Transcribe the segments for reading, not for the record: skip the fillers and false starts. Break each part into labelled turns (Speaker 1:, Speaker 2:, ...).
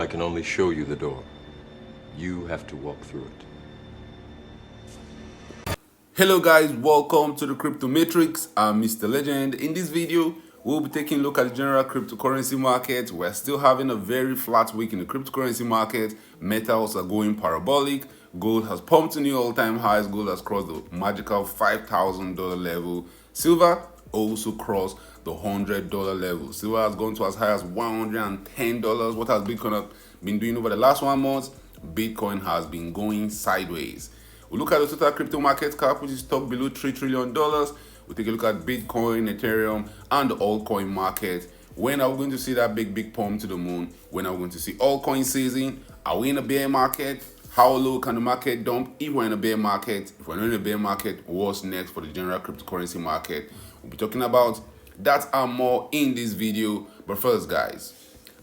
Speaker 1: can only show you the door. You have to walk through it.
Speaker 2: Hello guys, welcome to the Crypto Matrix. I'm Mr. Legend. In this video, we'll be taking a look at the general cryptocurrency market. We're still having a very flat week in the cryptocurrency market. Metals are going parabolic. Gold has pumped to new all-time highs. Gold has crossed the magical $5,000 level. Silver also crossed the $100 level. Silver has gone to as high as $110. What has Bitcoin been doing over the last 1 month? Bitcoin has been going sideways. We look at the total crypto market cap, which is stuck below $3 trillion. We take a look at Bitcoin, Ethereum, and the altcoin market. When are we going to see that big pump to the moon? When are we going to see altcoin season? Are we in a bear market? How low can the market dump if we're in a bear market? If we're not in a bear market, what's next for the general cryptocurrency market? We'll be talking about that and more in this video. But first, guys,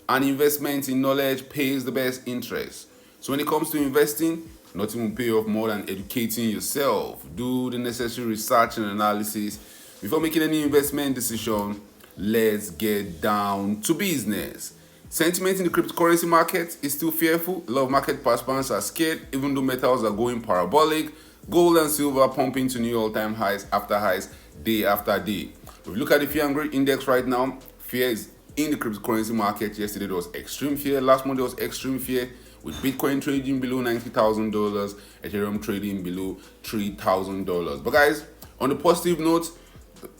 Speaker 2: an investment in knowledge pays the best interest. So when it comes to investing, nothing will pay off more than educating yourself. Do the necessary research and analysis before making any investment decision. Let's get down to business. Sentiment in the cryptocurrency market is still fearful. A lot of market participants are scared, even though metals are going parabolic. Gold and silver are pumping to new all-time highs after highs, day after day. If you look at the fear and greed index right now, fear is in the cryptocurrency market. Yesterday there was extreme fear. Last month there was extreme fear, with Bitcoin trading below $90,000, Ethereum trading below $3,000. But guys, on the positive note,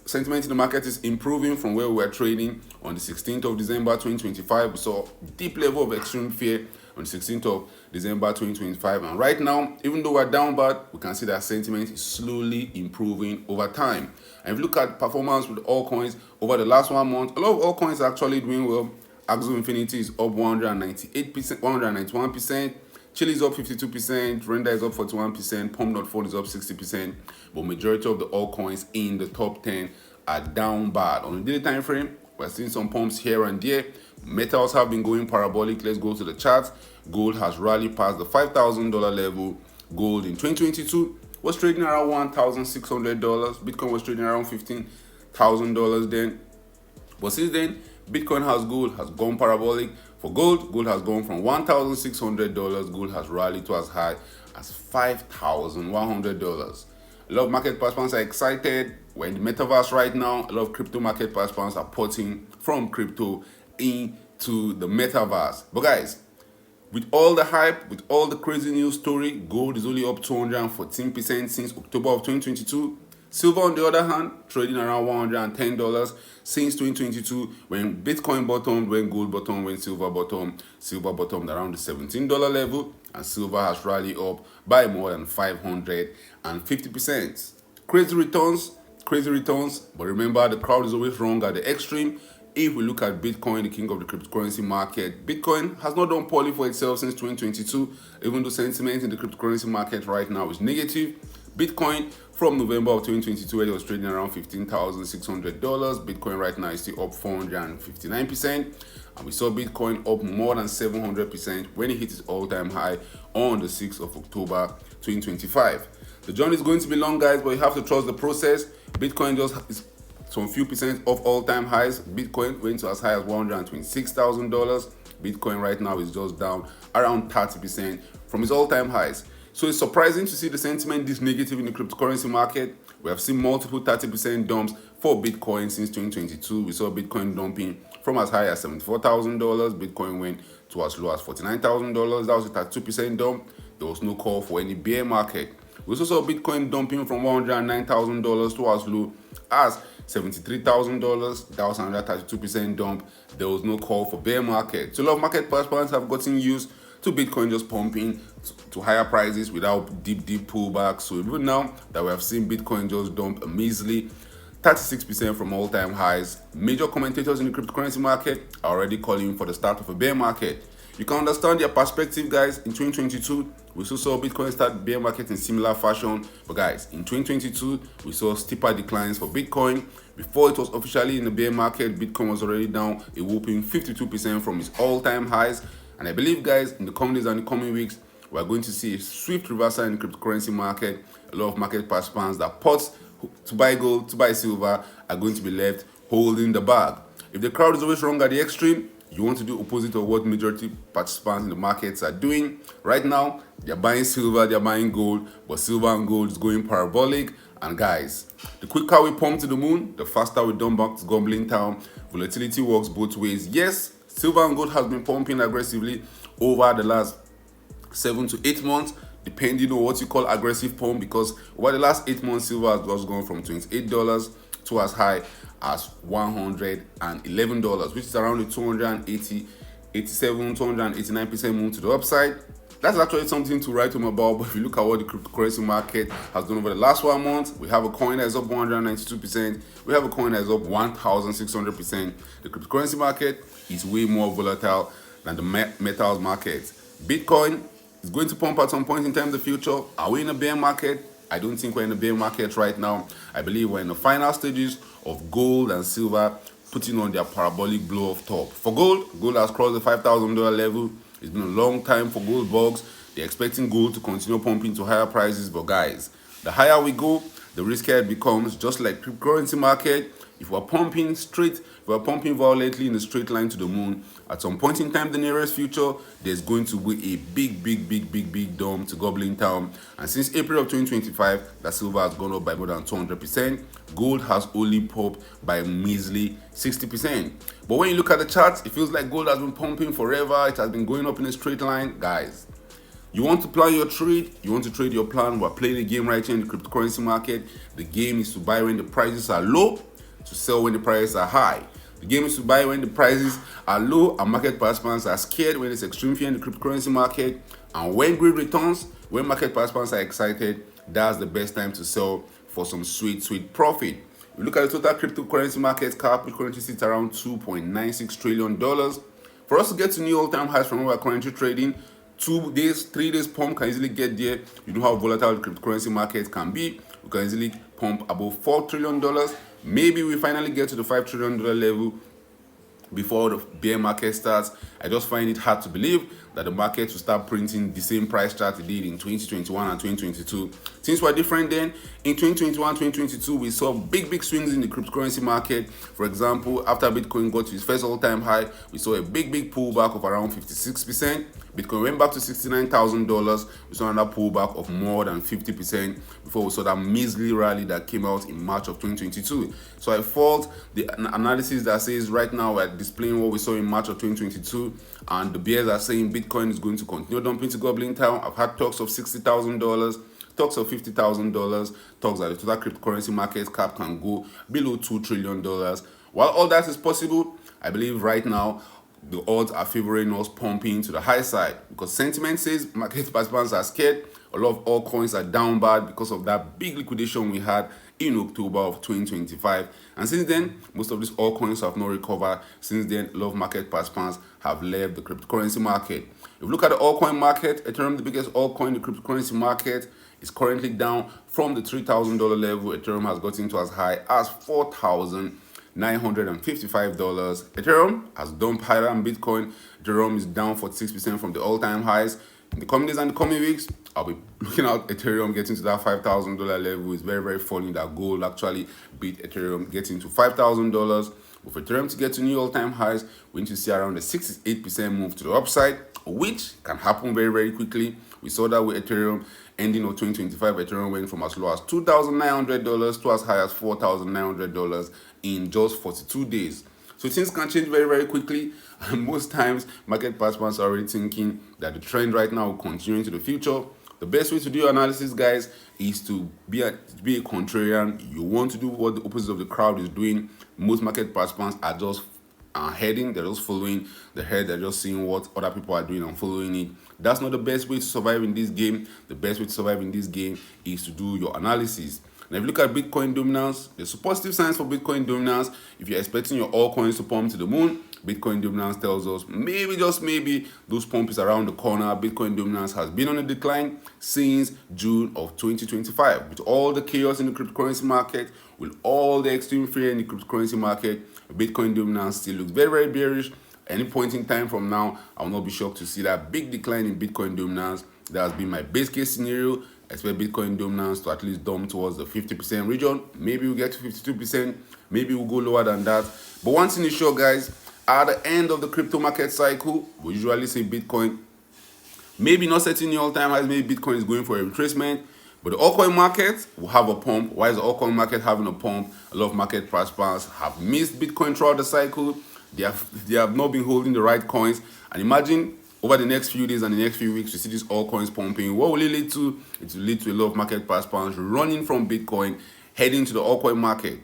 Speaker 2: sentiment in the market is improving from where we were trading on the 16th of December 2025. We saw deep level of extreme fear on the 16th of December 2025. And right now, even though we're down bad, we can see that sentiment is slowly improving over time. And if you look at performance with altcoins over the last 1 month, a lot of altcoins are actually doing well. Axo Infinity is up 198%, 191%. Chile is up 52%, Render is up 41%, Pump.Phone is up 60%, but majority of the altcoins in the top 10 are down bad. On the daily time frame, we're seeing some pumps here and there. Metals have been going parabolic. Let's go to the chart. Gold has rallied past the $5,000 level. Gold in 2022 was trading around $1,600. Bitcoin was trading around $15,000 then. But since then, Bitcoin gold has gone parabolic. For gold, gold has gone from $1,600. Gold has rallied to as high as $5,100. A lot of market participants are excited. We're in the metaverse right now. A lot of crypto market participants are porting from crypto into the metaverse. But guys, with all the hype, with all the crazy news story, gold is only up 214% since October of 2022. Silver, on the other hand, trading around $110 since 2022, when Bitcoin bottomed, when gold bottomed, when silver bottomed. Silver bottomed around the $17 level, and silver has rallied up by more than 550%. Crazy returns, but remember, the crowd is always wrong at the extreme. If we look at Bitcoin, the king of the cryptocurrency market, Bitcoin has not done poorly for itself since 2022, even though sentiment in the cryptocurrency market right now is negative. Bitcoin from November of 2022, where it was trading around $15,600. Bitcoin right now is still up 459%. And we saw Bitcoin up more than 700% when it hit its all-time high on the 6th of October 2025. The journey is going to be long, guys, but you have to trust the process. Bitcoin just is some few percent of all-time highs. Bitcoin went to as high as $126,000. Bitcoin right now is just down around 30% from its all-time highs. So it's surprising to see the sentiment this negative in the cryptocurrency market. We have seen multiple 30% dumps for Bitcoin since 2022. We saw Bitcoin dumping from as high as $74,000. Bitcoin went to as low as $49,000. That was a 32% dump. There was no call for any bear market. We also saw Bitcoin dumping from $109,000 to as low as $73,000. That was another 32% dump. There was no call for bear market. So a lot of market participants have gotten used to Bitcoin just pumping to higher prices without deep pullbacks. So even now that we have seen Bitcoin just dump a measly 36% from all-time highs, major commentators in the cryptocurrency market are already calling for the start of a bear market. You can understand their perspective, guys. In 2022, we also saw Bitcoin start bear market in similar fashion. But guys, in 2022, we saw steeper declines for Bitcoin. Before it was officially in the bear market, Bitcoin was already down a whopping 52% from its all-time highs. And I believe, guys, in the coming days and the coming weeks, we're going to see a swift reversal in the cryptocurrency market. A lot of market participants that pot to buy gold, to buy silver, are going to be left holding the bag. If the crowd is always wrong at the extreme, you want to do opposite of what majority participants in the markets are doing. Right now, they're buying silver, they're buying gold, but silver and gold is going parabolic. And guys, the quicker we pump to the moon, the faster we dump back to gambling town. Volatility works both ways. Yes, silver and gold has been pumping aggressively over the last 7 to 8 months, depending on what you call aggressive pump, because over the last 8 months, silver has just gone from $28 to as high as $111, which is around the 289% move to the upside. That's actually something to write home about. But if you look at what the cryptocurrency market has done over the last 1 month, we have a coin that is up 192%. We have a coin that is up 1,600%. The cryptocurrency market is way more volatile than the metals market. Bitcoin is going to pump at some point in time in the future. Are we in a bear market? I don't think we're in a bear market right now. I believe we're in the final stages of gold and silver putting on their parabolic blow off top. For gold has crossed the $5,000 level. It's been a long time for gold bugs. They're expecting gold to continue pumping to higher prices, but guys, the higher we go, the riskier it becomes. Just like cryptocurrency market, if we're pumping violently in a straight line to the moon, at some point in time, the nearest future, there's going to be a big dump to gobbling town. And since April of 2025, that silver has gone up by more than 200%. Gold has only popped by a measly 60%. But when you look at the charts, it feels like gold has been pumping forever. It has been going up in a straight line. Guys, you want to plan your trade, you want to trade your plan. We're playing a game right here in the cryptocurrency market. The game is to buy when the prices are low, to sell when the prices are high. The game is to buy when the prices are low and market participants are scared, when it's extreme fear in the cryptocurrency market. And when greed returns, when market participants are excited, that's the best time to sell for some sweet profit. If you look at the total cryptocurrency market cap, it currently sits around $2.96 trillion. For us to get to new all-time highs from where we're currently trading, 2 days, 3 days pump can easily get there. You know how volatile the cryptocurrency market can be. We can easily pump above $4 trillion. Maybe we finally get to the $5 trillion level before the bear market starts. I just find it hard to believe that the market will start printing the same price chart it did in 2021 and 2022. Things were different then. In 2021, 2022, we saw big swings in the cryptocurrency market. For example, after Bitcoin got to its first all-time high, we saw a big pullback of around 56%. Bitcoin went back to $69,000. We saw another pullback of more than 50% before we saw that measly rally that came out in March of 2022. So I fault the analysis that says right now we're displaying what we saw in March of 2022, and the bears are saying Bitcoin is going to continue dumping to gobbling town. I've had talks of $60,000, talks of $50,000, talks that the total cryptocurrency market cap can go below $2 trillion. While all that is possible, I believe right now the odds are favoring us pumping to the high side, because sentiment says market participants are scared. A lot of altcoins are down bad because of that big liquidation we had in October of 2025. And since then, most of these altcoins have not recovered. Since then, a lot of market participants have left the cryptocurrency market. If you look at the altcoin market, Ethereum, the biggest altcoin in the cryptocurrency market, is currently down from the $3,000 level. Ethereum has gotten to as high as $4,955. Ethereum has dumped higher than Bitcoin. Ethereum is down 46% from the all-time highs. In the coming days and the coming weeks, I'll be looking at Ethereum getting to that $5,000 level. It's very funny that gold actually beat Ethereum getting to $5,000. But for Ethereum to get to new all-time highs, we need to see around a 68% move to the upside, which can happen very quickly. We saw that with Ethereum. Ending of 2025, Ethereum went from as low as $2,900 to as high as $4,900 in just 42 days. So things can change very quickly, and most times market participants are already thinking that the trend right now will continue into the future. The best way to do your analysis, guys, is to be a contrarian. You want to do what the opposite of the crowd is doing. Most market participants are just heading, they're just following the head, they're just seeing what other people are doing and following it. That's not the best way to survive in this game. The best way to survive in this game is to do your analysis. Now, if you look at Bitcoin dominance, there's positive signs for Bitcoin dominance. If you're expecting your altcoins to pump to the moon, Bitcoin dominance tells us maybe, just maybe, those pump is around the corner. Bitcoin dominance has been on a decline since June of 2025. With all the chaos in the cryptocurrency market, with all the extreme fear in the cryptocurrency market, Bitcoin dominance still looks very bearish. Any point in time from now, I will not be shocked to see that big decline in Bitcoin dominance. That has been my base case scenario. I expect Bitcoin dominance to at least dump towards the 50% region. Maybe we'll get to 52%. Maybe we'll go lower than that. But one thing is sure, guys, At the end of the crypto market cycle, we usually see Bitcoin maybe not setting new all-time highs, maybe Bitcoin is going for a retracement, but the altcoin market will have a pump. Why is the altcoin market having a pump? A lot of market participants have missed Bitcoin throughout the cycle. They have not been holding the right coins. And imagine over the next few days and the next few weeks, we see these altcoins pumping. What will it lead to? It will lead to a lot of market participants running from Bitcoin, heading to the altcoin market.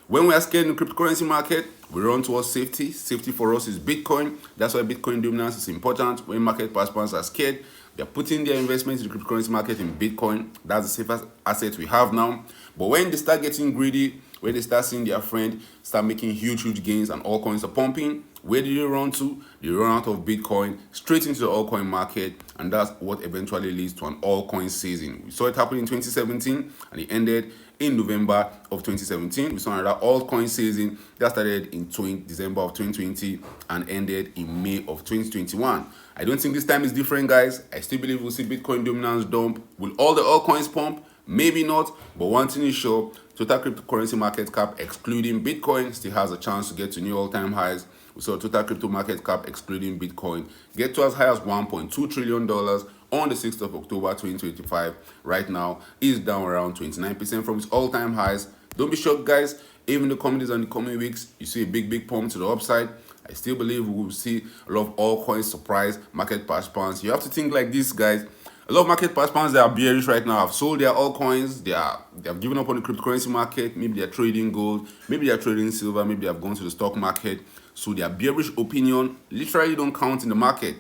Speaker 2: When we are scared in the cryptocurrency market, we run towards safety. Safety for us is Bitcoin. That's why Bitcoin dominance is important. When market participants are scared, they're putting their investments in the cryptocurrency market in Bitcoin. That's the safest asset we have now. But when they start getting greedy, when they start seeing their friend start making huge gains and all coins are pumping, where do they run to? They run out of Bitcoin straight into the altcoin market, and that's what eventually leads to an altcoin season. We saw it happen in 2017 and it ended in November of 2017. We saw another altcoin season that started in December of 2020 and ended in May of 2021. I don't think this time is different, guys. I still believe we'll see Bitcoin dominance dump. Will all the altcoins pump? Maybe not, but one thing is sure, total cryptocurrency market cap excluding Bitcoin still has a chance to get to new all-time highs. We saw total crypto market cap excluding Bitcoin get to as high as $1.2 trillion on the 6th of October 2025. Right now, is down around 29% from its all-time highs. Don't be shocked, guys. Even the coming days and the coming weeks, you see a big pump to the upside. I still believe we will see a lot of altcoins surprise market participants. You have to think like this, guys. A lot of market participants that are bearish right now have sold their altcoins. They have given up on the cryptocurrency market. Maybe they're trading gold. Maybe they're trading silver. Maybe they have gone to the stock market. So their bearish opinion literally don't count in the market.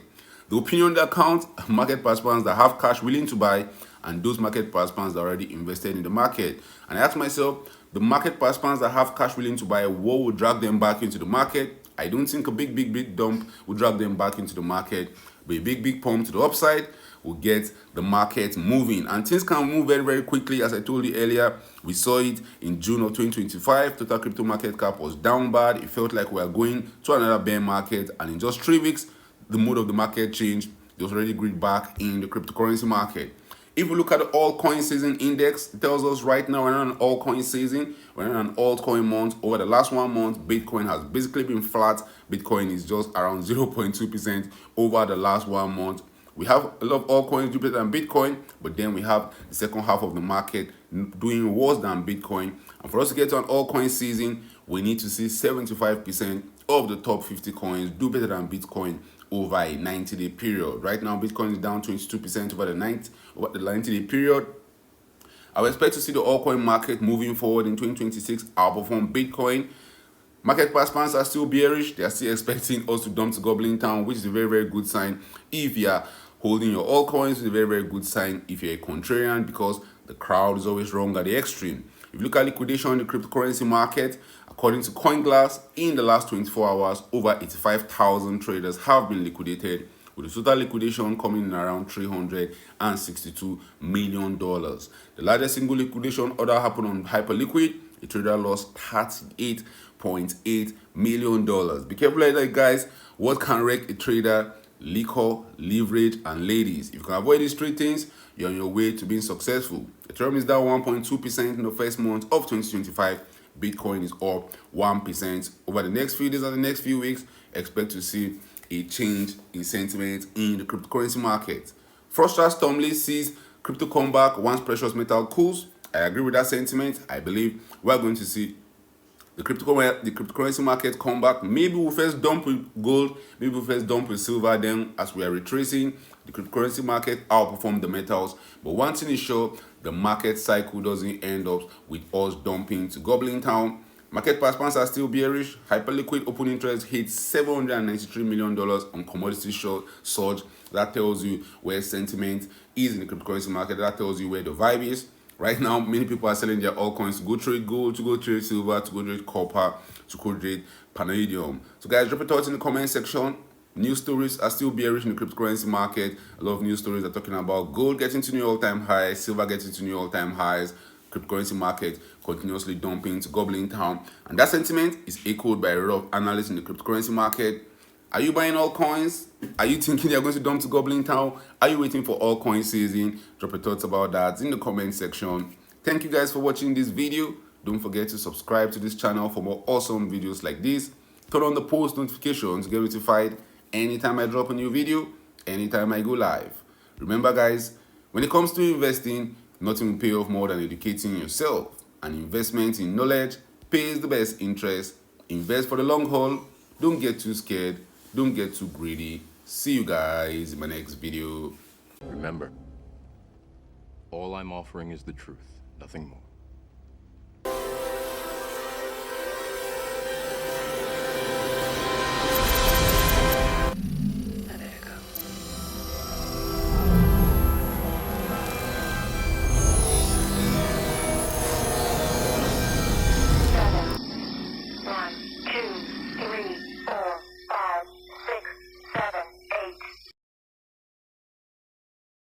Speaker 2: The opinion that counts, market participants that have cash willing to buy, and those market participants that are already invested in the market. And I ask myself, the market participants that have cash willing to buy, what will drag them back into the market? I don't think a big dump will drag them back into the market, but a big pump to the upside will get the market moving. And things can move very quickly. As I told you earlier, we saw it in June of 2025. Total crypto market cap was down bad. It felt like we were going to another bear market, and in just 3 weeks, the mood of the market changed. There was already greed back in the cryptocurrency market. If we look at the altcoin season index, it tells us right now we're not an altcoin season, we're not an altcoin month. Over the last 1 month, Bitcoin has basically been flat. Bitcoin is just around 0.2% over the last 1 month. We have a lot of altcoins do better than Bitcoin, but then we have the second half of the market doing worse than Bitcoin. And for us to get to an altcoin season, we need to see 75% of the top 50 coins do better than Bitcoin over a 90-day period. Right now, Bitcoin is down 22% over the 90-day period. I would expect to see the altcoin market moving forward in 2026 outperform Bitcoin. Market participants are still bearish. They are still expecting us to dump to Goblin Town, which is a very good sign. If you are holding your altcoins, it's a very good sign if you're a contrarian, because the crowd is always wrong at the extreme. If you look at liquidation in the cryptocurrency market, according to CoinGlass, in the last 24 hours, over 85,000 traders have been liquidated, with the total liquidation coming in around $362 million. The largest single liquidation order happened on Hyperliquid. A trader lost $38.8 million. Be careful like that, guys. What can wreck a trader? Liquor, leverage, and ladies. If you can avoid these 3 things, you're on your way to being successful. Ethereum is down 1.2% in the first month of 2025. Bitcoin is up 1%. Over the next few days and the next few weeks, expect to see a change in sentiment in the cryptocurrency market. Frostra Stormley sees crypto come back once precious metal cools. I agree with that sentiment. I believe we're going to see the cryptocurrency market come back. Maybe we'll first dump with gold, maybe we'll first dump with silver. Then, as we are retracing, the cryptocurrency market outperform the metals. But one thing is sure, the market cycle doesn't end up with us dumping to Goblin Town. Market participants are still bearish. Hyperliquid open interest hit $793 million on commodity surge. That tells you where sentiment is in the cryptocurrency market. That tells you where the vibe is. Right now, many people are selling their altcoins to go trade gold, to go trade silver, to go trade copper, to go trade palladium. So guys, drop your thoughts in the comment section. News stories are still bearish in the cryptocurrency market. A lot of news stories are talking about gold getting to new all-time highs, silver getting to new all-time highs, cryptocurrency market continuously dumping to Goblin Town. And that sentiment is echoed by a lot of analysts in the cryptocurrency market. Are you buying altcoins? Are you thinking you're going to dump to Goblin Town? Are you waiting for altcoin season? Drop your thoughts about that in the comment section. Thank you guys for watching this video. Don't forget to subscribe to this channel for more awesome videos like this. Turn on the post notifications, get notified anytime I drop a new video, anytime I go live. Remember guys, when it comes to investing, nothing will pay off more than educating yourself. And investment in knowledge pays the best interest. Invest for the long haul. Don't get too scared. Don't get too greedy. See you guys in my next video.
Speaker 1: Remember, all I'm offering is the truth, nothing more.